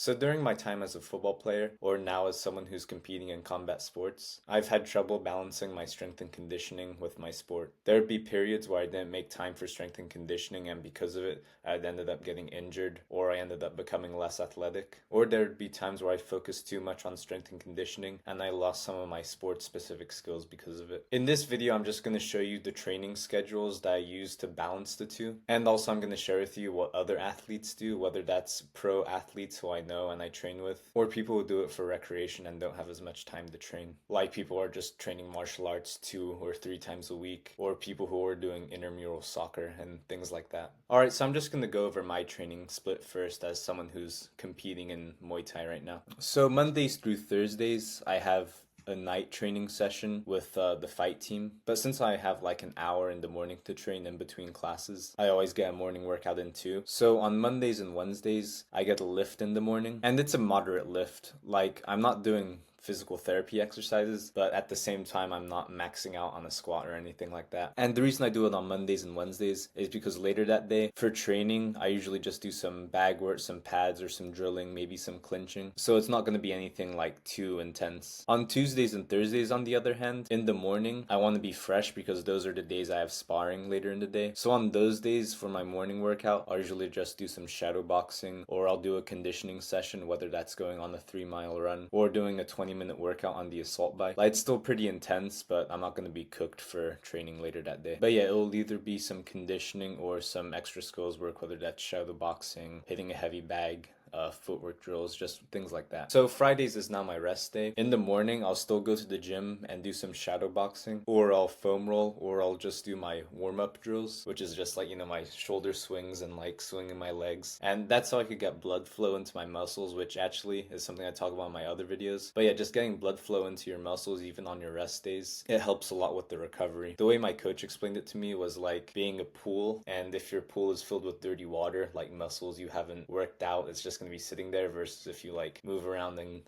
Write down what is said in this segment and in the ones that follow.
So during my time as a football player, or now as someone who's competing in combat sports, I've had trouble balancing my strength and conditioning with my sport. There'd be periods where I didn't make time for strength and conditioning, and because of it, I'd ended up getting injured, or I ended up becoming less athletic. Or there'd be times where I focused too much on strength and conditioning, and I lost some of my sports specific skills because of it. In this video, I'm just going to show you the training schedules that I use to balance the two, and also I'm going to share with you what other athletes do, whether that's pro athletes who I know and I train with, or people who do it for recreation and don't have as much time to train. Like people who are just training martial arts 2 or 3 times a week, or people who are doing intramural soccer and things like that. Alright, so I'm just gonna go over my training split first as someone who's competing in Muay Thai right now. So Mondays through Thursdays, I have a night training session with the fight team. But since I have like an hour in the morning to train in between classes, I always get a morning workout in too. So on Mondays and Wednesdays, I get a lift in the morning, and it's a moderate lift. Like, I'm not doing physical therapy exercises, but at the same time, I'm not maxing out on a squat or anything like that. And the reason I do it on Mondays and Wednesdays is because later that day, for training, I usually just do some bag work, some pads, or some drilling, maybe some clinching. So it's not going to be anything like too intense. On Tuesdays and Thursdays, on the other hand, in the morning, I want to be fresh because those are the days I have sparring later in the day. So on those days, for my morning workout, I'll usually just do some shadow boxing, or I'll do a conditioning session, whether that's going on a 3 mile run or doing a 20-minute workout on the assault bike. Like, it's still pretty intense, but I'm not going to be cooked for training later that day. But yeah, it'll either be some conditioning or some extra skills work, whether that's shadow boxing, hitting a heavy bag, footwork drills, just things like that. So Fridays is now my rest day. In the morning, I'll still go to the gym and do some shadow boxing, or I'll foam roll, or I'll just do my warm-up drills, which is just like, my shoulder swings and like swinging my legs. And that's how I could get blood flow into my muscles, which actually is something I talk about in my other videos. But yeah, just getting blood flow into your muscles, even on your rest days, it helps a lot with the recovery. The way my coach explained it to me was like being a pool, and if your pool is filled with dirty water, like muscles you haven't worked out, it's just going to be sitting there, versus if you like move around and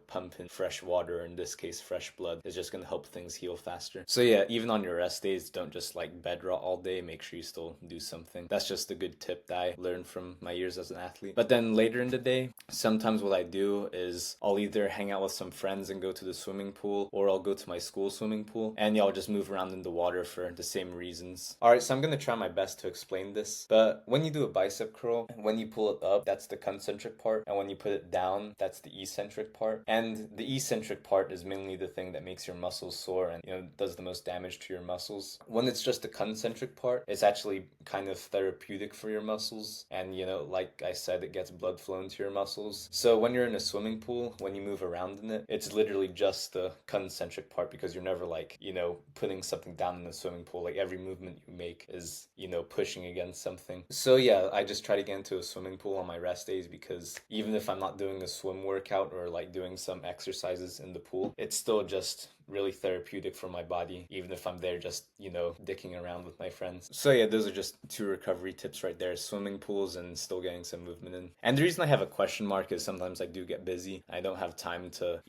pump in fresh water, or in this case fresh blood, it's just going to help things heal faster. So yeah, even on your rest days, don't just like bed rot all day. Make sure you still do something. That's just a good tip that I learned from my years as an athlete. But then later in the day, sometimes what I do is I'll either hang out with some friends and go to the swimming pool, or I'll go to my school swimming pool, and yeah, I'll just move around in the water for the same reasons. Alright, so I'm going to try my best to explain this, but when you do a bicep curl, when you pull it up, that's the concentric part, and when you put it down, that's the eccentric part. And the eccentric part is mainly the thing that makes your muscles sore and does the most damage to your muscles. When it's just the concentric part, it's actually kind of therapeutic for your muscles, and like I said, it gets blood flow into your muscles. So when you're in a swimming pool, when you move around in it, it's literally just the concentric part, because you're never like putting something down in the swimming pool. Like, every movement you make is pushing against something. So yeah, I just try to get into a swimming pool on my rest days, because even if I'm not doing a swim workout or like doing some exercises in the pool, it's still just really therapeutic for my body, even if I'm there just dicking around with my friends. So yeah, those are just 2 recovery tips right there: swimming pools and still getting some movement in. And the reason I have a question mark is sometimes I do get busy. I don't have time to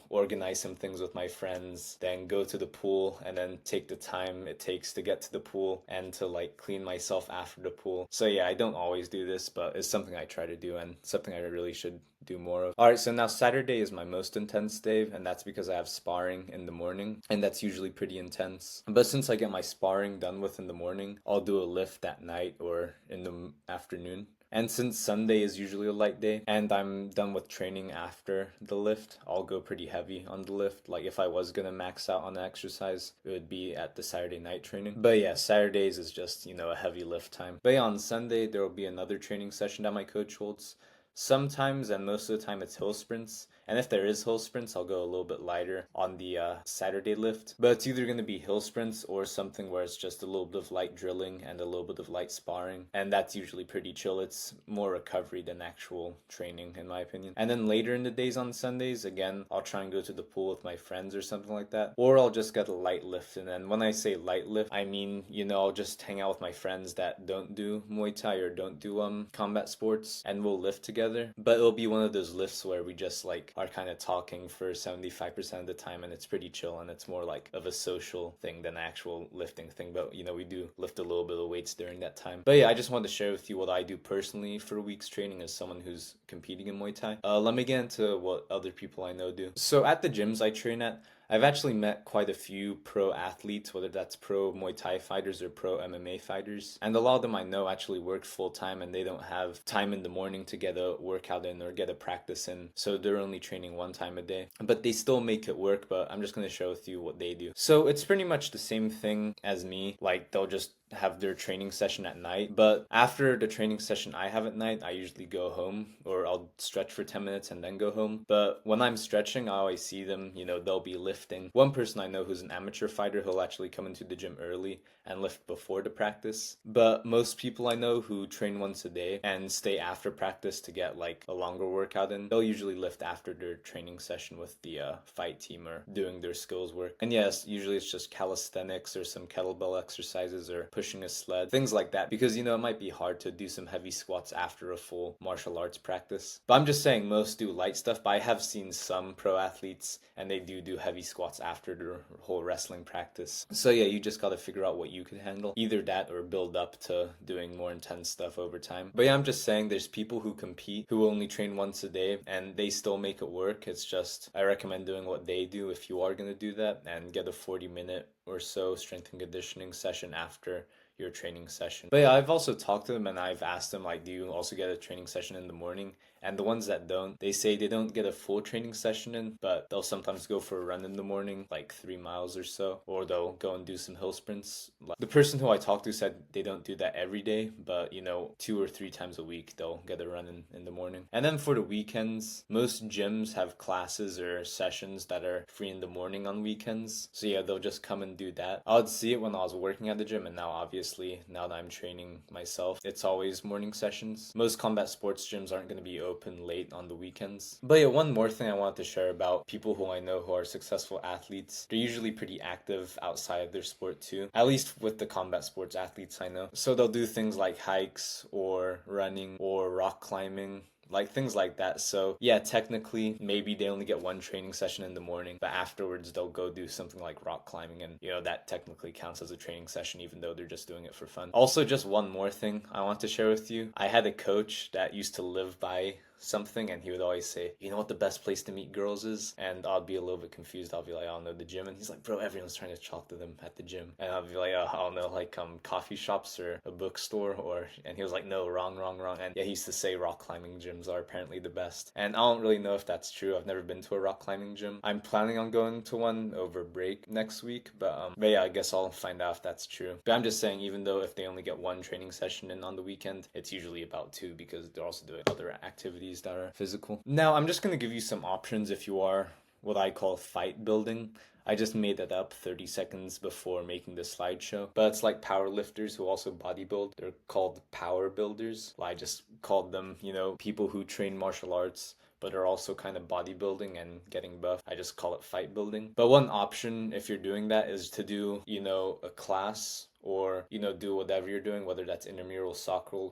organize some things with my friends, then go to the pool, and then take the time it takes to get to the pool and to like clean myself after the pool. So yeah, I don't always do this, but it's something I try to do, and something I really should do more of. Alright, so now Saturday is my most intense day, and that's because I have sparring in the morning, and that's usually pretty intense. But since I get my sparring done with in the morning, I'll do a lift at night or in the afternoon. And since Sunday is usually a light day and I'm done with training after the lift, I'll go pretty heavy on the lift. Like, if I was gonna max out on the exercise, it would be at the Saturday night training. But yeah, Saturdays is just, a heavy lift time. But yeah, on Sunday, there will be another training session that my coach holds. Sometimes, and most of the time, it's hill sprints. And if there is hill sprints, I'll go a little bit lighter on the Saturday lift. But it's either going to be hill sprints or something where it's just a little bit of light drilling and a little bit of light sparring. And that's usually pretty chill. It's more recovery than actual training, in my opinion. And then later in the days on Sundays, again, I'll try and go to the pool with my friends or something like that. Or I'll just get a light lift. And then when I say light lift, I mean, I'll just hang out with my friends that don't do Muay Thai or don't do combat sports, and we'll lift together. But it'll be one of those lifts where we just like are kind of talking for 75% of the time, and it's pretty chill, and it's more like of a social thing than an actual lifting thing. But we do lift a little bit of weights during that time. But yeah, I just wanted to share with you what I do personally for a week's training as someone who's competing in Muay Thai. Let me get into what other people I know do. So at the gyms I train at, I've actually met quite a few pro athletes, whether that's pro Muay Thai fighters or pro MMA fighters. And a lot of them I know actually work full time and they don't have time in the morning to get a workout in or get a practice in. So they're only training one time a day. But they still make it work, but I'm just going to share with you what they do. So it's pretty much the same thing as me. Like they'll just have their training session at night, but after the training session I have at night, I usually go home, or I'll stretch for 10 minutes and then go home. But when I'm stretching, I always see them, they'll be lifting. One person I know who's an amateur fighter, he'll actually come into the gym early and lift before the practice. But most people I know who train once a day and stay after practice to get like a longer workout in, they'll usually lift after their training session with the fight team or doing their skills work. And yes, usually it's just calisthenics or some kettlebell exercises or pushing a sled, things like that, because it might be hard to do some heavy squats after a full martial arts practice. But I'm just saying most do light stuff, but I have seen some pro athletes and they do heavy squats after their whole wrestling practice. So yeah, you just gotta figure out what you can handle, either that or build up to doing more intense stuff over time. But yeah, I'm just saying there's people who compete who only train once a day and they still make it work. It's just I recommend doing what they do if you are gonna do that, and get a 40-minute or so strength and conditioning session after your training session. But yeah, I've also talked to them and I've asked them, like, do you also get a training session in the morning? And the ones that don't, they say they don't get a full training session in, but they'll sometimes go for a run in the morning, like 3 miles or so, or they'll go and do some hill sprints. Like, the person who I talked to said they don't do that every day, but 2 or 3 times a week they'll get a run in the morning. And then for the weekends, most gyms have classes or sessions that are free in the morning on weekends. So yeah, they'll just come and do that. I would see it when I was working at the gym, and now obviously now that I'm training myself, it's always morning sessions. Most combat sports gyms aren't going to be open late on the weekends. But yeah, one more thing I wanted to share about people who I know who are successful athletes. They're usually pretty active outside of their sport too, at least with the combat sports athletes I know. So they'll do things like hikes or running or rock climbing, like things like that. So yeah, technically maybe they only get one training session in the morning, but afterwards they'll go do something like rock climbing, and that technically counts as a training session even though they're just doing it for fun. Also, just one more thing I want to share with you. I had a coach that used to live by something, and he would always say, you know what the best place to meet girls is? And I'll be a little bit confused. I'll be like, I don't know, the gym. And he's like, bro, everyone's trying to talk to them at the gym. And I'll be like, oh, I don't know, like coffee shops or a bookstore, and he was like, no, wrong. And yeah, he used to say rock climbing gyms are apparently the best. And I don't really know if that's true. I've never been to a rock climbing gym. I'm planning on going to one over break next week, but yeah, I guess I'll find out if that's true. But I'm just saying, even though if they only get one training session in on the weekend, it's usually about 2 because they're also doing other activities that are physical. Now, I'm just going to give you some options if you are what I call fight building. I just made that up 30 seconds before making the slideshow. But it's like power lifters who also bodybuild. They're called power builders. Well, I just called them, people who train martial arts but are also kind of bodybuilding and getting buff. I just call it fight building. But one option if you're doing that is to do, a class, or do whatever you're doing, whether that's intramural soccer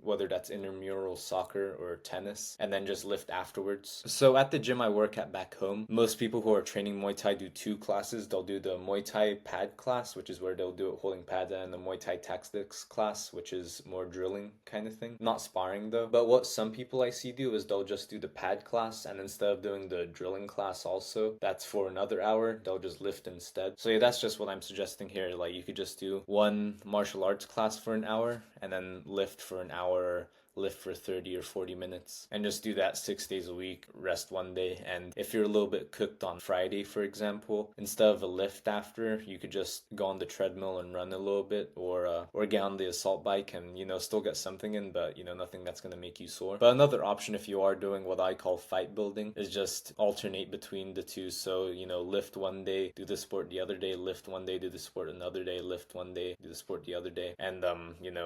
or tennis, and then just lift afterwards. So at the gym I work at back home, most people who are training Muay Thai do 2 classes. They'll do the Muay Thai pad class, which is where they'll do it holding pads, and the Muay Thai tactics class, which is more drilling kind of thing, not sparring though. But what some people I see do is they'll just do the pad class, and instead of doing the drilling class also, that's for another hour, they'll just lift instead. So yeah, that's just what I'm suggesting here. Like, you could just do one martial arts class for an hour and then lift for an hour, lift for 30 or 40 minutes, and just do that 6 days a week, rest one day. And if you're a little bit cooked on Friday, for example, instead of a lift after, you could just go on the treadmill and run a little bit, or get on the assault bike and still get something in, but nothing that's going to make you sore. But another option if you are doing what I call fight building is just alternate between the two. So lift one day, do the sport the other day, lift one day, do the sport another day, lift one day, do the sport the other day, and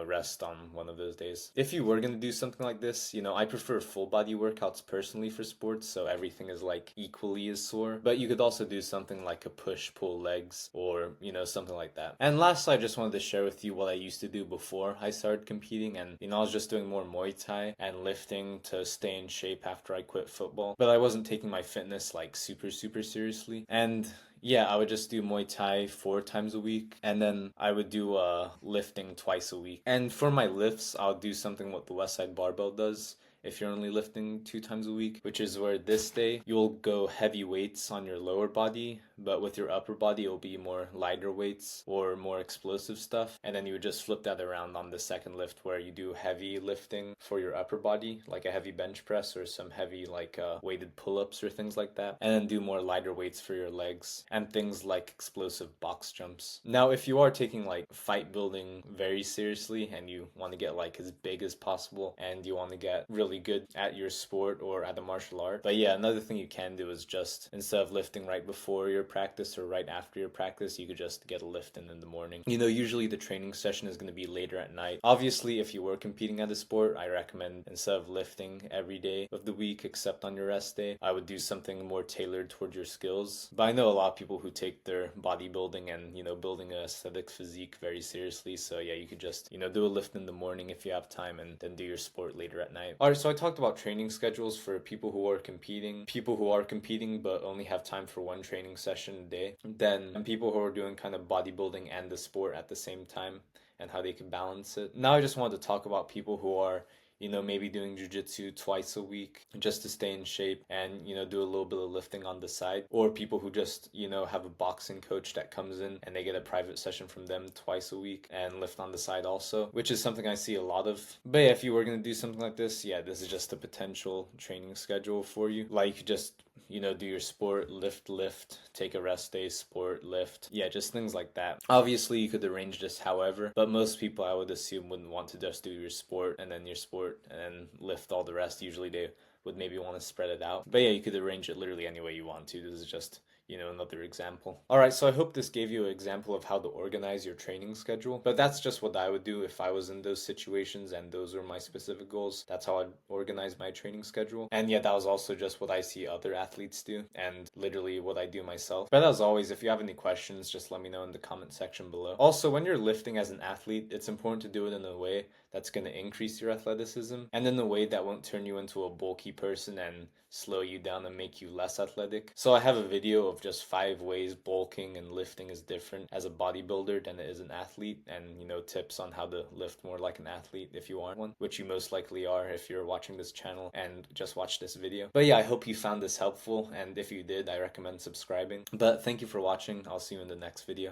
rest on one of those days. If you were going to gonna do something like this, I prefer full body workouts personally for sports, so everything is like equally as sore. But you could also do something like a push pull legs or, something like that. And lastly, I just wanted to share with you what I used to do before I started competing. And, I was just doing more Muay Thai and lifting to stay in shape after I quit football. But I wasn't taking my fitness like super, super seriously. And yeah, I would just do Muay Thai 4 times a week, and then I would do lifting twice a week. And for my lifts, I'll do something what the Westside Barbell does if you're only lifting 2 times a week, which is where this day you'll go heavy weights on your lower body, but with your upper body it'll be more lighter weights or more explosive stuff. And then you would just flip that around on the second lift where you do heavy lifting for your upper body, like a heavy bench press or some heavy like weighted pull-ups or things like that, and then do more lighter weights for your legs and things like explosive box jumps. Now, if you are taking like fight building very seriously and you want to get like as big as possible and you want to get really good at your sport or at the martial art. But yeah, another thing you can do is just instead of lifting right before your practice or right after your practice, you could just get a lift in the morning. Usually the training session is going to be later at night. Obviously, if you were competing at a sport, I recommend instead of lifting every day of the week except on your rest day, I would do something more tailored toward your skills. But I know a lot of people who take their bodybuilding and, building an aesthetic physique very seriously. So yeah, you could just, do a lift in the morning if you have time and then do your sport later at night. Alright, so I talked about training schedules for people who are competing but only have time for one training session a day. Then people who are doing kind of bodybuilding and the sport at the same time and how they can balance it. Now I just wanted to talk about people who are maybe doing jujitsu twice a week just to stay in shape and, do a little bit of lifting on the side. Or people who just, have a boxing coach that comes in and they get a private session from them twice a week and lift on the side also, which is something I see a lot of. But yeah, if you were going to do something like this, yeah, this is just a potential training schedule for you. Like just, do your sport, lift, take a rest day, sport, lift. Yeah, just things like that. Obviously, you could arrange this however, but most people I would assume wouldn't want to just do your sport and then your sport and then lift all the rest. Usually they would maybe want to spread it out. But yeah, you could arrange it literally any way you want to. This is just another example. Alright, so I hope this gave you an example of how to organize your training schedule. But that's just what I would do if I was in those situations and those were my specific goals. That's how I'd organize my training schedule. And yeah, that was also just what I see other athletes do and literally what I do myself. But as always, if you have any questions, just let me know in the comment section below. Also, when you're lifting as an athlete, it's important to do it in a way that's going to increase your athleticism and in a way that won't turn you into a bulky person and slow you down and make you less athletic. So I have a video of just 5 ways bulking and lifting is different as a bodybuilder than it is an athlete, and tips on how to lift more like an athlete if you aren't one, which you most likely are if you're watching this channel and just watch this video. But yeah, I hope you found this helpful, and if you did, I recommend subscribing. But thank you for watching. I'll see you in the next video.